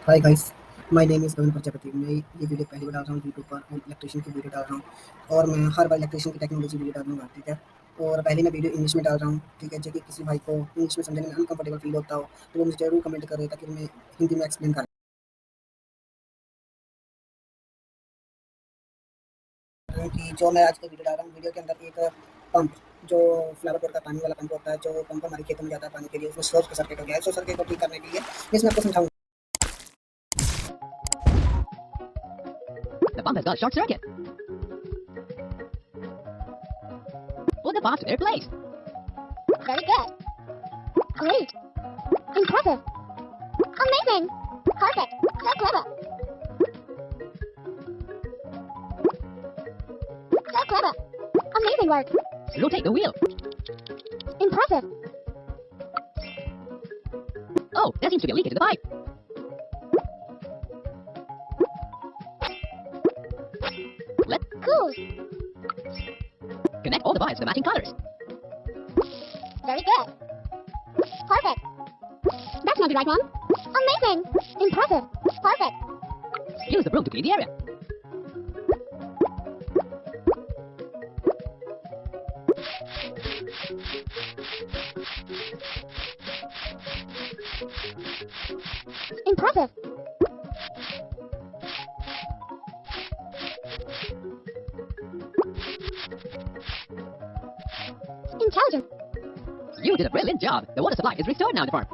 Hi guys, my name is Kavin Prajapati. मैं ये video पहली बार डाल रहा हूँ यूट्यूब पर और इलेक्ट्रीशियन की वीडियो डाल रहा हूँ और मैं हर बार इलेक्ट्रीशियन की टेक्नोलॉजी वीडियो डालूँगा, ठीक है। और पहले मैं वीडियो इंग्लिश में डाल रहा हूँ, ठीक है। जो कि किसी भाई को इंग्लिश में समझने में अनकम्फर्टेबल फील होता हो तो वो मुझे ज़रूर कमेंट करे ताकि मैं हिंदी में एक्सप्लेन कर दूँ कि जो मैं आज की वीडियो डाल रहा हूँ। वीडियो के अंदर एक पंप जो फ्लावर पॉट का पानी वाला पंप होता है, जो पंप हमारे खेतों में जाता है पानी के लिए, उसमें शॉर्ट सर्किट हो गया है। शॉर्ट सर्किट को ठीक करने के लिए इसमें आपको समझाऊँगा। The pump has got a short circuit. Put the box in their place. Very good. Great. Impressive. Amazing. Perfect. So clever. So clever. Amazing work. Rotate the wheel. Impressive. Oh, there seems to be a leakage in the pipe. Let's Cool. connect all the wires to the matching colors. Very good. Perfect. That's not the right one. Amazing. Impressive. Perfect. Use the broom to clean the area. Impressive. Intelligent. You did a brilliant job. The water supply is restored now in the farm.